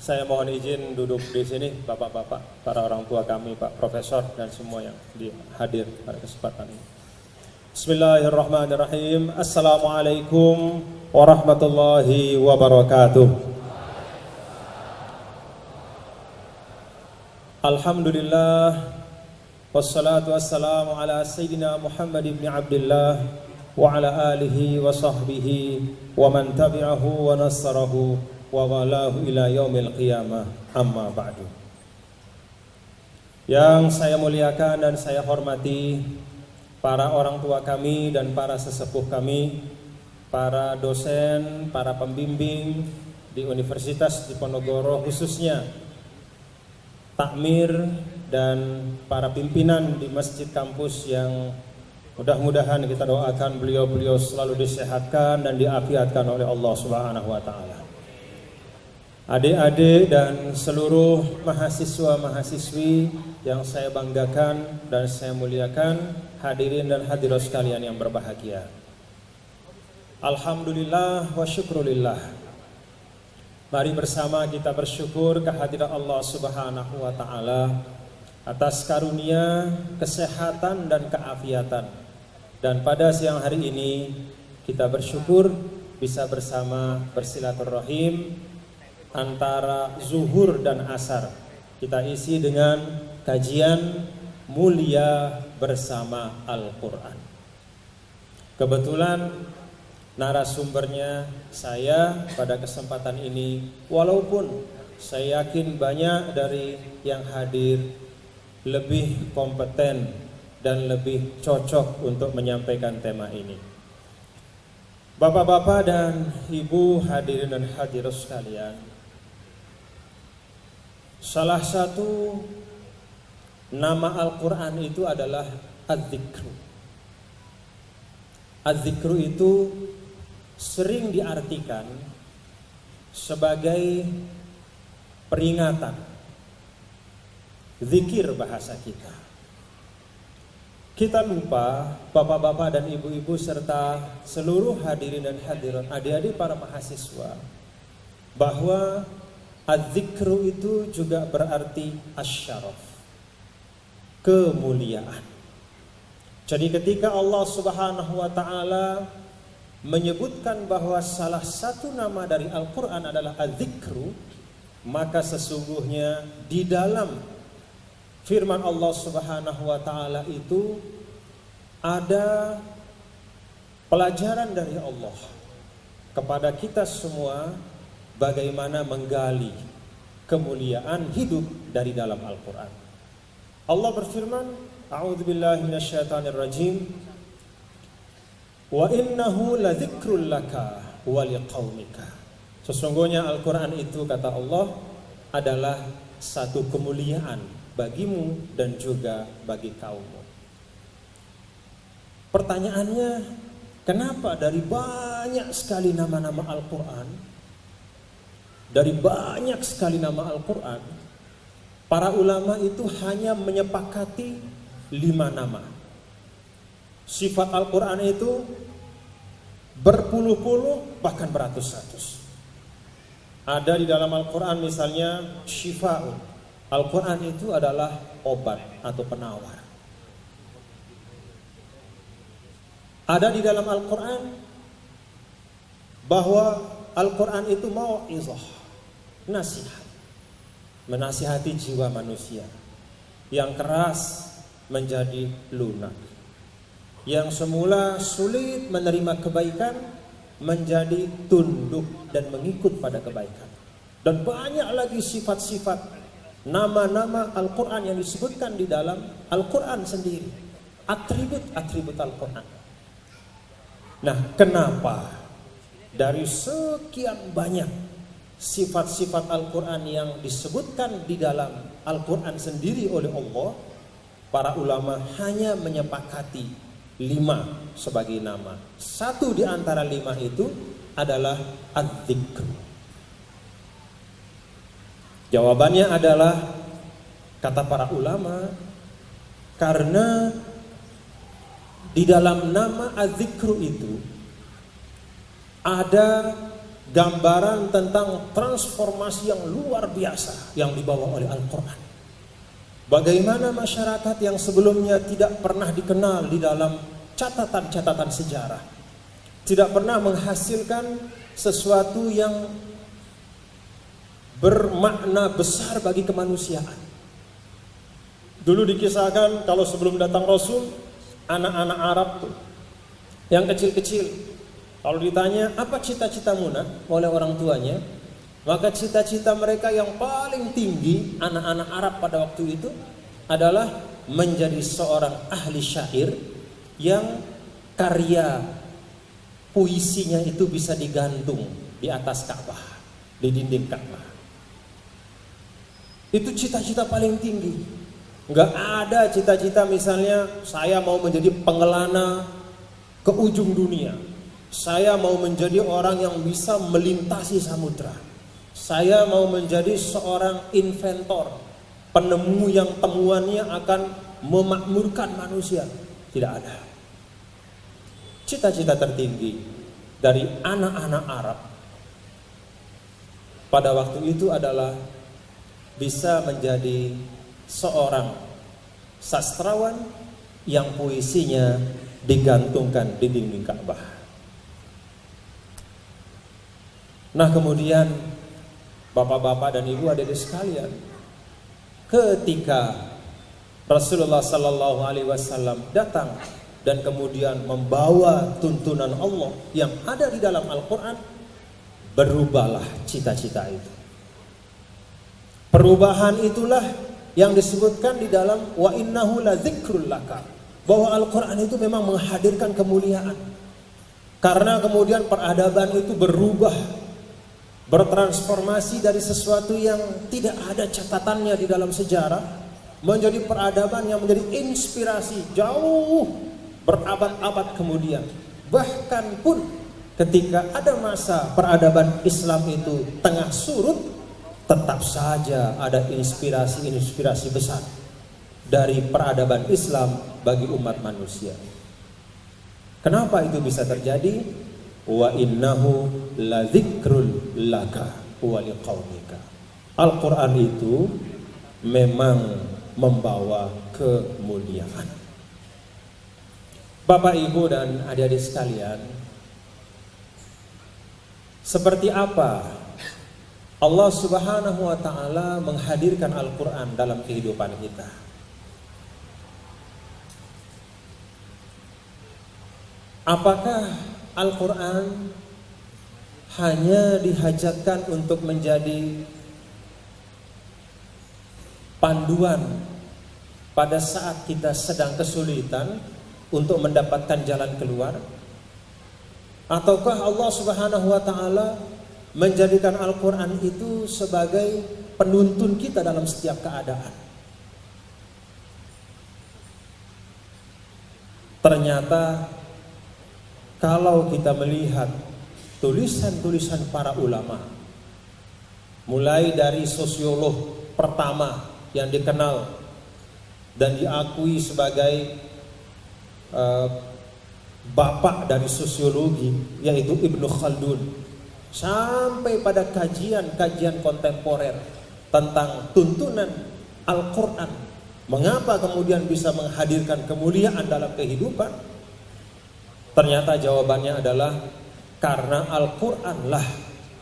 Saya mohon izin duduk di sini, bapak-bapak, para orang tua kami, Pak Profesor dan semua yang hadir pada kesempatan ini. Bismillahirrahmanirrahim. Assalamualaikum warahmatullahi wabarakatuh. Alhamdulillah, wassalatu wassalamu ala Sayyidina Muhammad ibn Abdullah wa ala alihi wa sahbihi wa man tabi'ahu wa nasarahu wa walahu ila yaumil qiyamah, amma ba'du. Yang saya muliakan dan saya hormati para orang tua kami dan para sesepuh kami, para dosen, para pembimbing di Universitas Diponegoro, khususnya takmir dan para pimpinan di masjid kampus yang mudah-mudahan kita doakan beliau-beliau selalu disehatkan dan diafiatkan oleh Allah Subhanahu wa taala. Adik-adik dan seluruh mahasiswa-mahasiswi yang saya banggakan dan saya muliakan, hadirin dan hadirat sekalian yang berbahagia. Alhamdulillah wa syukrulillah. Mari bersama kita bersyukur kehadirat Allah Subhanahu wa taala atas karunia kesehatan dan keafiatan. Dan pada siang hari ini kita bersyukur bisa bersama bersilaturahim antara zuhur dan asar. Kita isi dengan kajian mulia bersama Al-Quran. Kebetulan narasumbernya saya pada kesempatan ini, walaupun saya yakin banyak dari yang hadir lebih kompeten dan lebih cocok untuk menyampaikan tema ini. Bapak-bapak dan ibu hadirin dan hadirat sekalian, salah satu nama Al-Quran itu adalah Az-Zikru. Az-Zikru itu sering diartikan sebagai peringatan, zikir bahasa kita. Kita lupa, bapak-bapak dan ibu-ibu serta seluruh hadirin dan hadirat, adik-adik para mahasiswa, bahwa Az-Zikru itu juga berarti asyaraf, kemuliaan. Jadi ketika Allah Subhanahu wa taala menyebutkan bahwa salah satu nama dari Al-Quran adalah Az-Zikru, maka sesungguhnya di dalam firman Allah Subhanahu wa taala itu ada pelajaran dari Allah kepada kita semua bagaimana menggali kemuliaan hidup dari dalam Al-Quran. Allah berfirman, a'udzubillahi minasyaitonirrajim, wa innahu ladzikrul laka wa liqaumika. Sesungguhnya Al-Quran itu, kata Allah, adalah satu kemuliaan bagimu dan juga bagi kaummu. Pertanyaannya, kenapa dari banyak sekali nama-nama Al-Quran, dari banyak sekali nama Al-Quran, para ulama itu hanya menyepakati 5 nama. Sifat Al-Quran itu berpuluh-puluh bahkan beratus-ratus. Ada di dalam Al-Quran misalnya syifa'un. Al-Quran itu adalah obat atau penawar. Ada di dalam Al-Quran bahwa Al-Quran itu mau'izah, nasihat, menasihati jiwa manusia yang keras menjadi lunak, yang semula sulit menerima kebaikan menjadi tunduk dan mengikut pada kebaikan. Dan banyak lagi sifat-sifat nama-nama Al-Quran yang disebutkan di dalam Al-Quran sendiri, atribut-atribut Al-Quran. Nah, kenapa dari sekian banyak sifat-sifat Al-Quran yang disebutkan di dalam Al-Quran sendiri oleh Allah, para ulama hanya menyepakati 5 sebagai nama? Satu di antara 5 itu adalah Az-Zikr. Jawabannya adalah, kata para ulama, karena di dalam nama Az-Zikru itu ada gambaran tentang transformasi yang luar biasa yang dibawa oleh Al-Quran. Bagaimana masyarakat yang sebelumnya tidak pernah dikenal di dalam catatan-catatan sejarah, tidak pernah menghasilkan sesuatu yang bermakna besar bagi kemanusiaan. Dulu dikisahkan kalau sebelum datang Rasul, anak-anak Arab tuh, yang kecil-kecil, kalau ditanya apa cita-citamu nak oleh orang tuanya, maka cita-cita mereka yang paling tinggi anak-anak Arab pada waktu itu adalah menjadi seorang ahli syair yang karya puisinya itu bisa digantung di atas Ka'bah, di dinding Ka'bah. Itu cita-cita paling tinggi. Nggak ada cita-cita misalnya saya mau menjadi pengelana ke ujung dunia, saya mau menjadi orang yang bisa melintasi samudra, saya mau menjadi seorang inventor, penemu yang temuannya akan memakmurkan manusia. Tidak ada. Cita-cita tertinggi dari anak-anak Arab pada waktu itu adalah bisa menjadi seorang sastrawan yang puisinya digantungkan di dinding Ka'bah. Nah, kemudian bapak-bapak dan ibu adik sekalian, ketika Rasulullah sallallahu alaihi wasallam datang dan kemudian membawa tuntunan Allah yang ada di dalam Al-Qur'an, berubahlah cita-cita itu. Perubahan itulah yang disebutkan di dalam wa innahu ladzikrul laka, bahwa Al-Quran itu memang menghadirkan kemuliaan. Karena kemudian peradaban itu berubah, bertransformasi dari sesuatu yang tidak ada catatannya di dalam sejarah menjadi peradaban yang menjadi inspirasi jauh berabad-abad kemudian. Bahkan pun ketika ada masa peradaban Islam itu tengah surut, tetap saja ada inspirasi-inspirasi besar dari peradaban Islam bagi umat manusia. Kenapa itu bisa terjadi? Wa innahu ladzikrul laka wa liqaumika. Al-Quran itu memang membawa kemuliaan. Bapak, Ibu, dan adik-adik sekalian, seperti apa Allah Subhanahu wa ta'ala menghadirkan Al-Quran dalam kehidupan kita? Apakah Al-Quran hanya dihajatkan untuk menjadi panduan pada saat kita sedang kesulitan untuk mendapatkan jalan keluar? Ataukah Allah Subhanahu wa ta'ala menjadikan Al-Quran itu sebagai penuntun kita dalam setiap keadaan? Ternyata kalau kita melihat tulisan-tulisan para ulama, mulai dari sosiolog pertama yang dikenal dan diakui sebagai bapak dari sosiologi, yaitu Ibnu Khaldun, sampai pada kajian-kajian kontemporer tentang tuntunan Al-Quran, mengapa kemudian bisa menghadirkan kemuliaan dalam kehidupan? Ternyata jawabannya adalah karena Al-Quran lah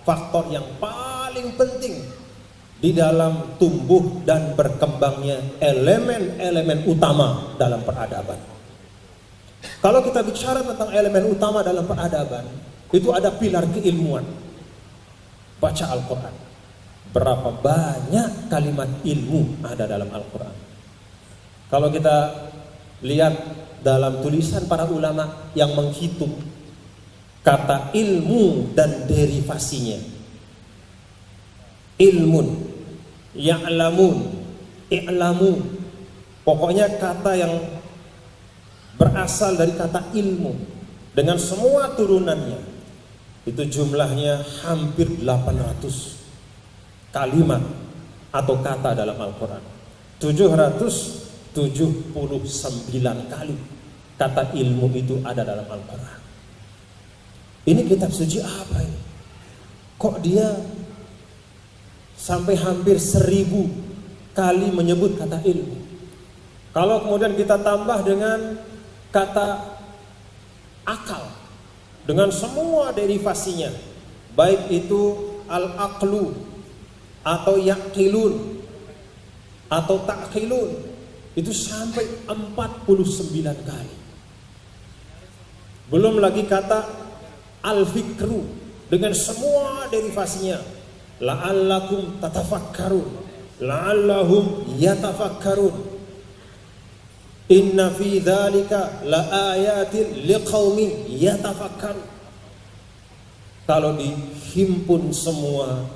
faktor yang paling penting di dalam tumbuh dan berkembangnya elemen-elemen utama dalam peradaban. Kalau kita bicara tentang elemen utama dalam peradaban, itu ada pilar keilmuan. Baca Al-Quran. Berapa banyak kalimat ilmu ada dalam Al-Quran. Kalau kita lihat dalam tulisan para ulama yang menghitung kata ilmu dan derivasinya, ilmun, ya'lamun, i'lamu, pokoknya kata yang berasal dari kata ilmu dengan semua turunannya, itu jumlahnya hampir 800 kalimat atau kata dalam Al-Quran. 779 kali kata ilmu itu ada dalam Al-Quran. Ini kitab suci apa ini? Kok dia sampai hampir 1000 kali menyebut kata ilmu? Kalau kemudian kita tambah dengan kata akal, dengan semua derivasinya, baik itu al-aqlu atau yaqilun atau ta'qilun, itu sampai 49 kali. Belum lagi kata al-fikru dengan semua derivasinya, la'allakum tatafakkarun, la'allahum yatafakkarun, inna fi dzalika laayatin liqaumin yatafakkarun. Kalau dihimpun semua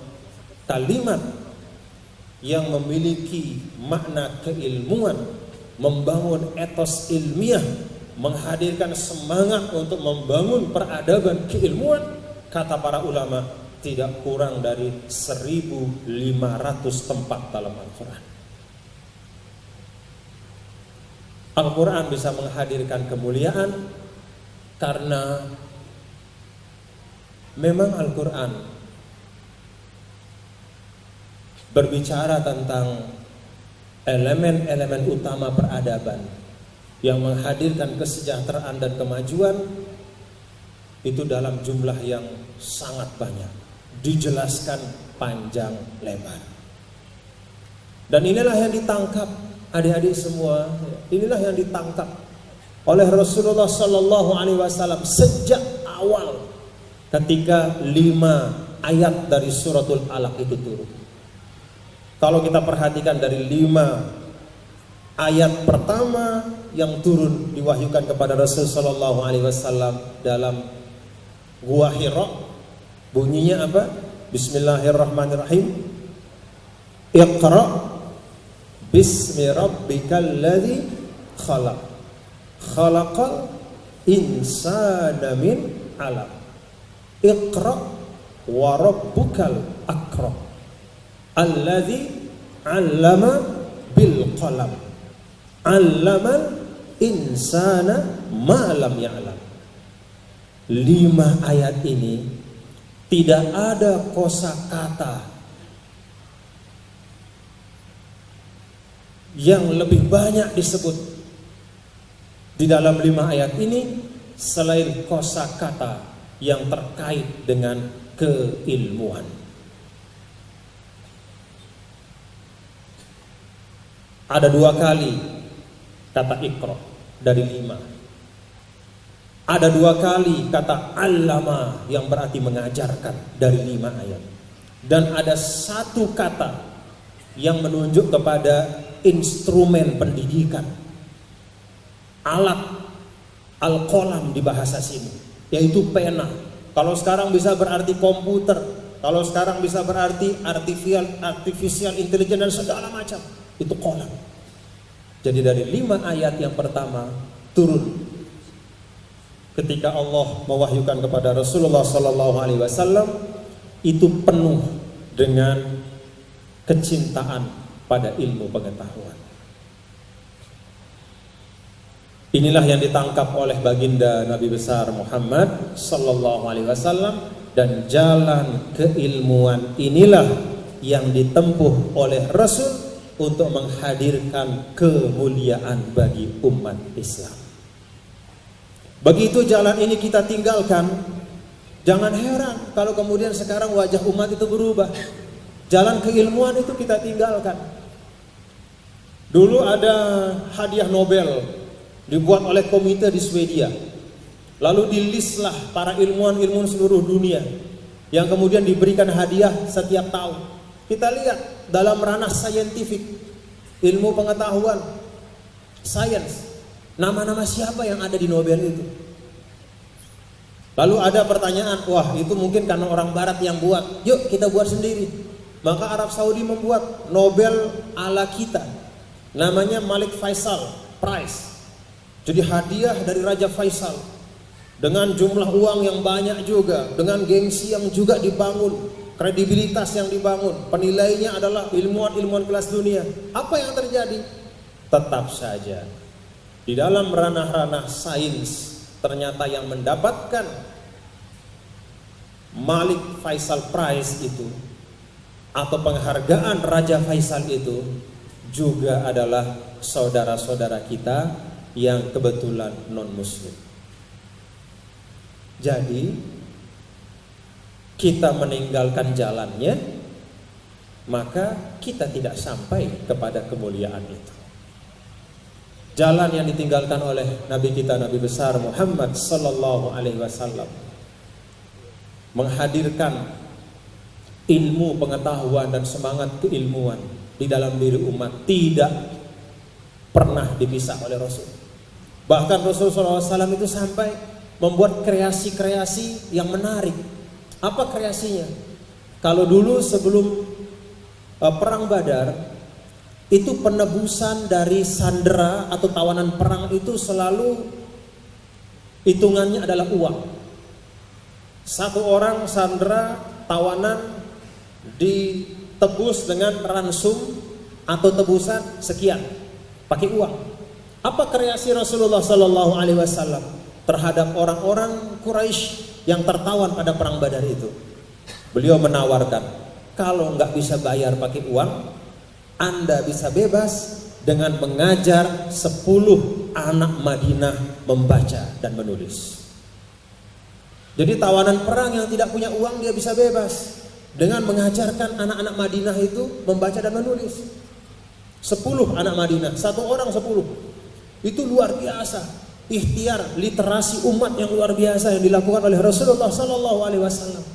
kalimat yang memiliki makna keilmuan, membangun etos ilmiah, menghadirkan semangat untuk membangun peradaban keilmuan, kata para ulama, tidak kurang dari 1500 tempat dalam Al-Quran. Al-Quran bisa menghadirkan kemuliaan karena memang Al-Quran berbicara tentang elemen-elemen utama peradaban yang menghadirkan kesejahteraan dan kemajuan itu dalam jumlah yang sangat banyak, dijelaskan panjang lebar. Dan inilah yang ditangkap adik-adik semua, inilah yang ditangkap oleh Rasulullah Sallallahu Alaihi Wasallam sejak awal ketika 5 ayat dari suratul Alaq itu turun. Kalau kita perhatikan dari 5 ayat pertama yang turun diwahyukan kepada Rasul Sallallahu Alaihi Wasallam dalam Gua Hira, bunyinya apa? Bismillahirrahmanirrahim. Iqra bismi rabbikal ladzi khalaq. Khalaqal insana min 'alaq. Iqra wa rabbukal akram. Alladzi 'allama bil qalam. 'Allamal insana ma lam ya'lam. 5 ayat ini tidak ada kosakata yang lebih banyak disebut di dalam 5 ayat ini selain kosakata yang terkait dengan keilmuan. Ada 2 kali kata Iqra dari 5. Ada 2 kali kata allama yang berarti mengajarkan dari 5 ayat. Dan ada 1 kata yang menunjuk kepada instrumen pendidikan, alat al-qalam di bahasa sini, yaitu pena. Kalau sekarang bisa berarti komputer, kalau sekarang bisa berarti artificial intelligence dan segala macam, itu qalam. Jadi dari 5 ayat yang pertama turun ketika Allah mewahyukan kepada Rasulullah Sallallahu Alaihi Wasallam itu penuh dengan kecintaan pada ilmu pengetahuan. Inilah yang ditangkap oleh baginda Nabi besar Muhammad Sallallahu Alaihi Wasallam, dan jalan keilmuan inilah yang ditempuh oleh Rasul untuk menghadirkan kemuliaan bagi umat Islam. Begitu jalan ini kita tinggalkan, jangan heran kalau kemudian sekarang wajah umat itu berubah. Jalan keilmuan itu kita tinggalkan. Dulu ada hadiah Nobel dibuat oleh komite di Swedia. Lalu dilistlah para ilmuwan-ilmuwan seluruh dunia yang kemudian diberikan hadiah setiap tahun. Kita lihat dalam ranah saintifik, ilmu pengetahuan, sains, nama-nama siapa yang ada di Nobel itu? Lalu ada pertanyaan, wah itu mungkin karena orang barat yang buat, yuk kita buat sendiri. Maka Arab Saudi membuat Nobel ala kita, namanya Malik Faisal Prize. Jadi hadiah dari Raja Faisal, dengan jumlah uang yang banyak juga, dengan gengsi yang juga dibangun, kredibilitas yang dibangun, penilainya adalah ilmuwan-ilmuwan kelas dunia. Apa yang terjadi? Tetap saja di dalam ranah-ranah sains ternyata yang mendapatkan Malik Faisal Prize itu atau penghargaan Raja Faisal itu juga adalah saudara-saudara kita yang kebetulan non-muslim. Jadi kita meninggalkan jalannya, maka kita tidak sampai kepada kemuliaan itu. Jalan yang ditinggalkan oleh Nabi kita, Nabi besar Muhammad sallallahu alaihi wasallam, menghadirkan ilmu, pengetahuan dan semangat keilmuan di dalam diri umat tidak pernah dipisah oleh Rasul. Bahkan Rasulullah SAW itu sampai membuat kreasi-kreasi yang menarik. Apa kreasinya? Kalau dulu sebelum perang Badar, itu penebusan dari sandera atau tawanan perang itu selalu hitungannya adalah uang. Satu orang sandera tawanan ditebus dengan ransum atau tebusan sekian, pakai uang. Apa kreasi Rasulullah Sallallahu Alaihi Wasallam terhadap orang-orang Quraisy yang tertawan pada perang Badar itu? Beliau menawarkan, kalau nggak bisa bayar pakai uang, Anda bisa bebas dengan mengajar 10 anak Madinah membaca dan menulis. Jadi tawanan perang yang tidak punya uang dia bisa bebas dengan mengajarkan anak-anak Madinah itu membaca dan menulis. 10 anak Madinah, satu orang 10. Itu luar biasa. Ikhtiar literasi umat yang luar biasa yang dilakukan oleh Rasulullah Sallallahu Alaihi Wasallam.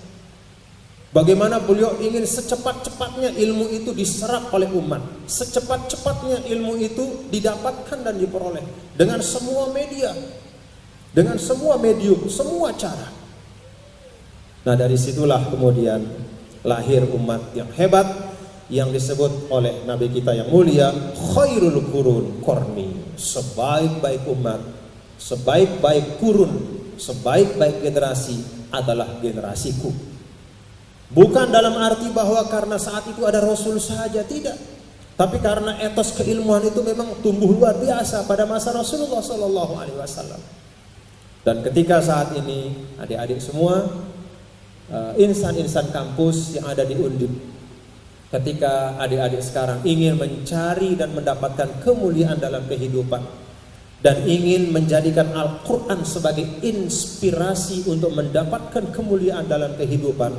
Bagaimana beliau ingin secepat-cepatnya ilmu itu diserap oleh umat, secepat-cepatnya ilmu itu didapatkan dan diperoleh dengan semua media, dengan semua medium, semua cara. Nah, dari situlah kemudian lahir umat yang hebat yang disebut oleh Nabi kita yang mulia, khairul qurun qarni, sebaik-baik umat, sebaik-baik kurun, sebaik-baik generasi adalah generasiku. Bukan dalam arti bahwa karena saat itu ada Rasul saja, tidak. Tapi karena etos keilmuan itu memang tumbuh luar biasa pada masa Rasulullah Sallallahu Alaihi Wasallam. Dan ketika saat ini adik-adik semua, insan-insan kampus yang ada di Undip, ketika adik-adik sekarang ingin mencari dan mendapatkan kemuliaan dalam kehidupan dan ingin menjadikan Al-Quran sebagai inspirasi untuk mendapatkan kemuliaan dalam kehidupan,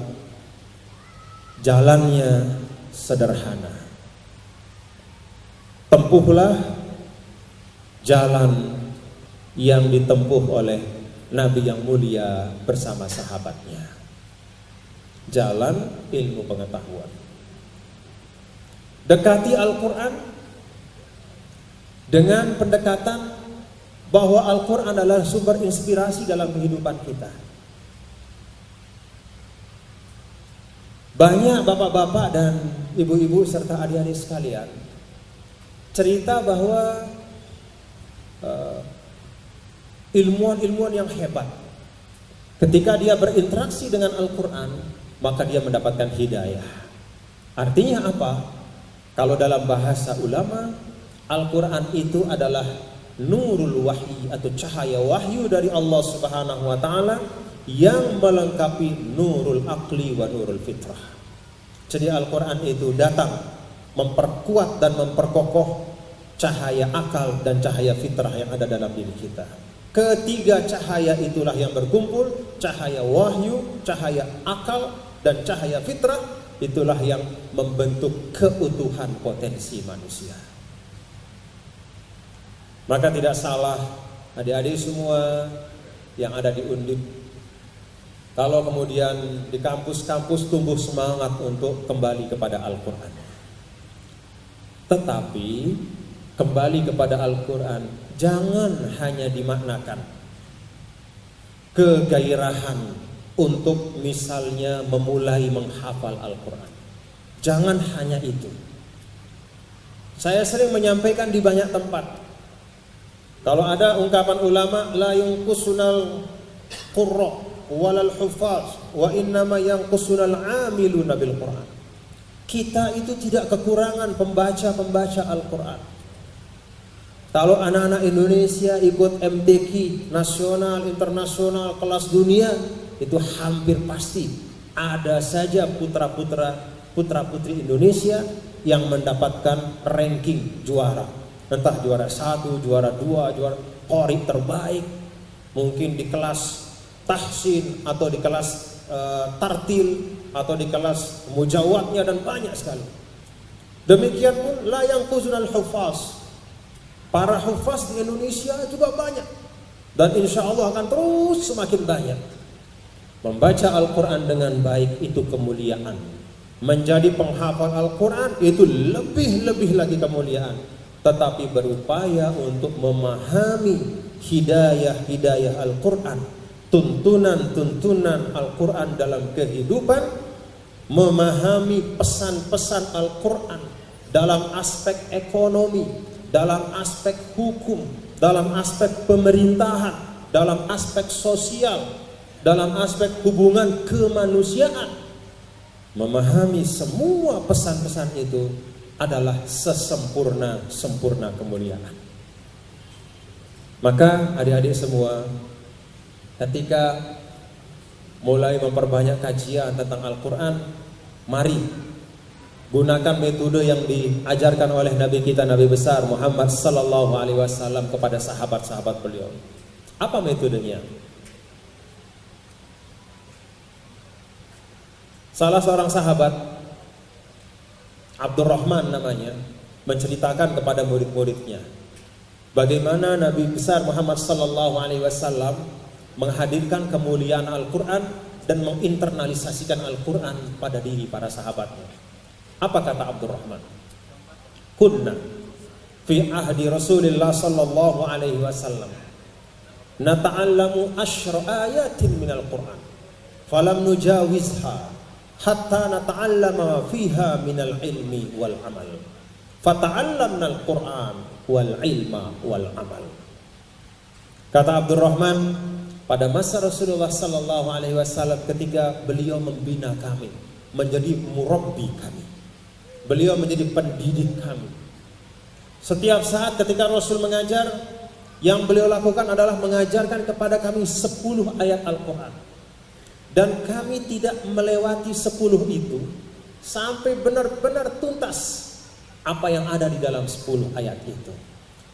jalannya sederhana. Tempuhlah jalan yang ditempuh oleh Nabi yang mulia bersama sahabatnya. Jalan ilmu pengetahuan. Dekati Al-Quran dengan pendekatan bahwa Al-Quran adalah sumber inspirasi dalam kehidupan kita. Banyak bapak-bapak dan ibu-ibu serta adik-adik sekalian cerita bahwa ilmuwan-ilmuwan yang hebat ketika dia berinteraksi dengan Al-Quran, maka dia mendapatkan hidayah. Artinya apa? Kalau dalam bahasa ulama, Al-Quran itu adalah nurul wahyi atau cahaya wahyu dari Allah Subhanahu wa Ta'ala yang melengkapi nurul akli wa nurul fitrah. Jadi Al-Quran itu datang memperkuat dan memperkokoh cahaya akal dan cahaya fitrah yang ada dalam diri kita. Ketiga cahaya itulah yang berkumpul, cahaya wahyu, cahaya akal dan cahaya fitrah, itulah yang membentuk keutuhan potensi manusia. Maka tidak salah adik-adik semua yang ada di Undip, kalau kemudian di kampus-kampus tumbuh semangat untuk kembali kepada Al-Quran. Tetapi kembali kepada Al-Quran jangan hanya dimaknakan kegairahan untuk misalnya memulai menghafal Al-Quran. Jangan hanya itu. Saya sering menyampaikan di banyak tempat, kalau ada ungkapan ulama, la yunqusunal qurra walal hufaz wa innama yanqusunal amiluna bil Quran. Kita itu tidak kekurangan pembaca-pembaca Al-Quran. Kalau anak-anak Indonesia ikut MTQ nasional, internasional, kelas dunia, itu hampir pasti ada saja putra-putri Indonesia yang mendapatkan ranking juara. Entah juara 1, juara 2, juara qori terbaik, mungkin di kelas tahsin atau di kelas tartil atau di kelas mujawadnya, dan banyak sekali. Demikian pun la yanquzunal hufaz. Para hufaz di Indonesia juga banyak, dan insya Allah akan terus semakin banyak. Membaca Al-Quran dengan baik itu kemuliaan. Menjadi penghafal Al-Quran itu lebih lagi kemuliaan. Tetapi berupaya untuk memahami hidayah Al-Quran, tuntunan Al-Quran dalam kehidupan, memahami pesan-pesan Al-Quran dalam aspek ekonomi, dalam aspek hukum, dalam aspek pemerintahan, dalam aspek sosial, dalam aspek hubungan kemanusiaan. Memahami semua pesan-pesan itu adalah sempurna kemuliaan. Maka adik-adik semua, ketika mulai memperbanyak kajian tentang Al-Quran, mari gunakan metode yang diajarkan oleh Nabi kita, Nabi besar Muhammad sallallahu alaihi wasallam kepada sahabat-sahabat beliau. Apa metodenya? Salah seorang sahabat, Abdurrahman namanya, menceritakan kepada murid-muridnya bagaimana Nabi besar Muhammad sallallahu alaihi wasallam menghadirkan kemuliaan Al-Quran dan menginternalisasikan Al-Quran pada diri para sahabatnya. Apa kata Abdurrahman? Kunna fi ahdi Rasulillah sallallahu alaihi wasallam nata'allamu asyra ayatin minal Quran falam nujawizha hatta nata'allama fiha minal ilmi wal amal fata'allamna al-Quran wal ilma wal amal. Kata Abdurrahman, pada masa Rasulullah sallallahu alaihi wasallam ketika beliau membina kami, menjadi murabbi kami, beliau menjadi pendidik kami. Setiap saat ketika Rasul mengajar, yang beliau lakukan adalah mengajarkan kepada kami 10 ayat Al-Quran. Dan kami tidak melewati 10 itu sampai benar-benar tuntas apa yang ada di dalam 10 ayat itu.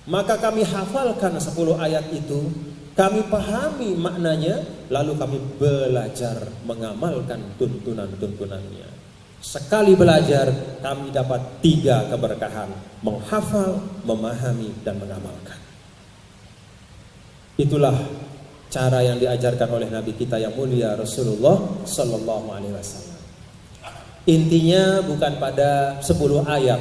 Maka kami hafalkan 10 ayat itu, kami pahami maknanya, lalu kami belajar mengamalkan tuntunan-tuntunannya. Sekali belajar, kami dapat 3 keberkahan: menghafal, memahami, dan mengamalkan. Itulah cara yang diajarkan oleh Nabi kita yang mulia Rasulullah sallallahu alaihi wasallam. Intinya bukan pada 10 ayat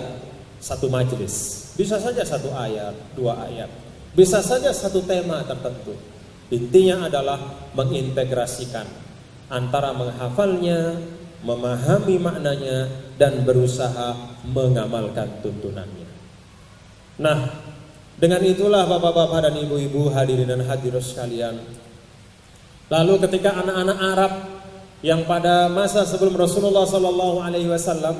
satu majelis. Bisa saja 1 ayat, 2 ayat. Bisa saja 1 tema tertentu. Intinya adalah mengintegrasikan antara menghafalnya, memahami maknanya, dan berusaha mengamalkan tuntunannya. Nah, dengan itulah bapak-bapak dan ibu-ibu, hadirin dan hadirat sekalian, lalu ketika anak-anak Arab yang pada masa sebelum Rasulullah sallallahu alaihi wasallam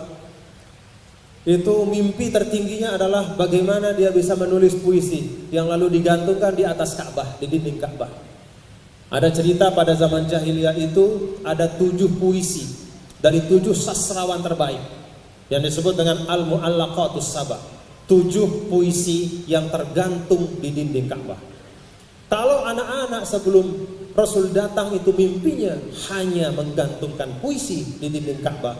itu mimpi tertingginya adalah bagaimana dia bisa menulis puisi yang lalu digantungkan di atas Ka'bah, di dinding Ka'bah. Ada cerita pada zaman jahiliyah itu ada 7 puisi dari 7 sastrawan terbaik yang disebut dengan Al-Mu'allaqatus Sabah. 7 puisi yang tergantung di dinding Ka'bah. Kalau anak-anak sebelum Rasul datang itu mimpinya hanya menggantungkan puisi di dinding Ka'bah,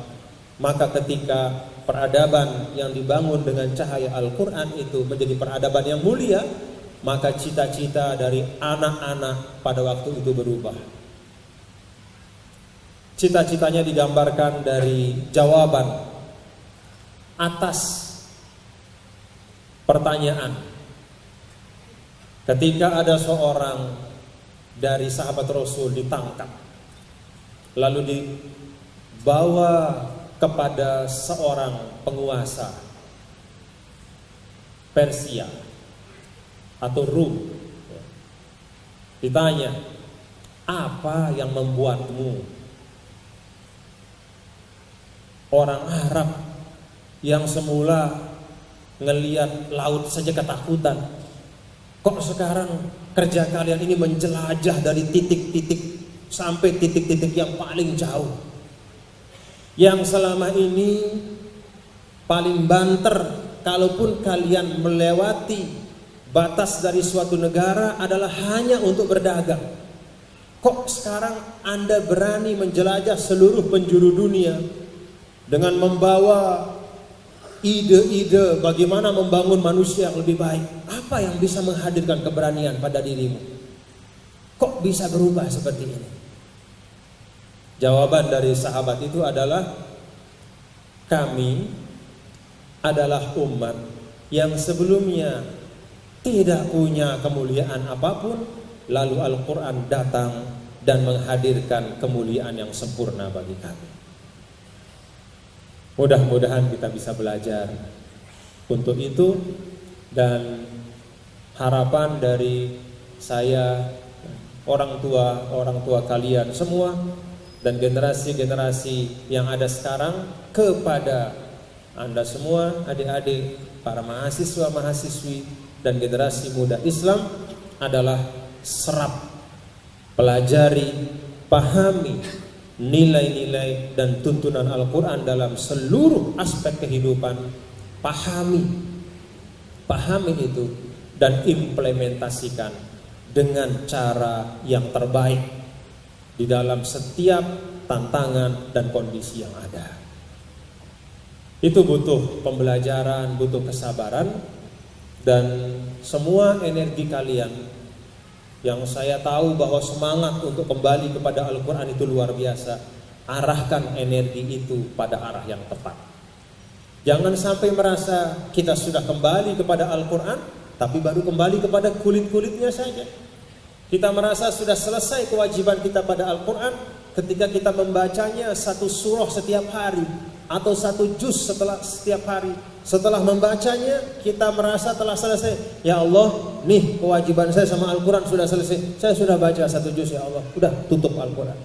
maka ketika peradaban yang dibangun dengan cahaya Al-Quran itu menjadi peradaban yang mulia, maka cita-cita dari anak-anak pada waktu itu berubah. Cita-citanya digambarkan dari jawaban atas pertanyaan. Ketika ada seorang dari sahabat Rasul ditangkap, lalu dibawa kepada seorang penguasa Persia atau Rum. Ditanya, apa yang membuatmu orang Arab yang semula ngelihat laut saja ketakutan, kok sekarang kerja kalian ini menjelajah dari titik-titik sampai titik-titik yang paling jauh? yang selama ini paling banter kalaupun kalian melewati batas dari suatu negara adalah hanya untuk berdagang. Kok sekarang Anda berani menjelajah seluruh penjuru dunia dengan membawa ide-ide bagaimana membangun manusia yang lebih baik? Apa yang bisa menghadirkan keberanian pada dirimu? Kok bisa berubah seperti ini? Jawaban dari sahabat itu adalah, kami adalah umat yang sebelumnya tidak punya kemuliaan apapun, lalu Al-Quran datang dan menghadirkan kemuliaan yang sempurna bagi kami. Mudah-mudahan kita bisa belajar untuk itu, dan harapan dari saya, orang tua kalian semua, dan generasi-generasi yang ada sekarang kepada Anda semua, adik-adik, para mahasiswa-mahasiswi, dan generasi muda Islam adalah serap, pelajari, pahami nilai-nilai dan tuntunan Al-Quran dalam seluruh aspek kehidupan. Pahami itu dan implementasikan dengan cara yang terbaik di dalam setiap tantangan dan kondisi yang ada. Itu butuh pembelajaran, butuh kesabaran, dan semua energi kalian yang saya tahu bahwa semangat untuk kembali kepada Al-Quran itu luar biasa. Arahkan energi itu pada arah yang tepat. Jangan sampai merasa kita sudah kembali kepada Al-Quran, tapi baru kembali kepada kulit-kulitnya saja. Kita merasa sudah selesai kewajiban kita pada Al-Quran ketika kita membacanya satu surah setiap hari atau satu juz setiap hari. Setelah membacanya kita merasa telah selesai. Ya Allah, nih kewajiban saya sama Al-Quran sudah selesai. Saya sudah baca satu juz, ya Allah. Udah, tutup Al-Quran.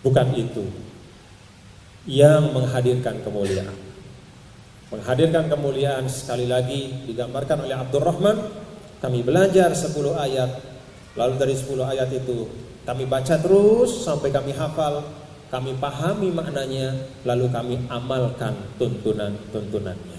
Bukan itu yang menghadirkan kemuliaan. Menghadirkan kemuliaan sekali lagi digambarkan oleh Abdurrahman. Kami belajar 10 ayat, lalu dari 10 ayat itu kami baca terus sampai kami hafal, kami pahami maknanya, lalu kami amalkan tuntunan-tuntunannya.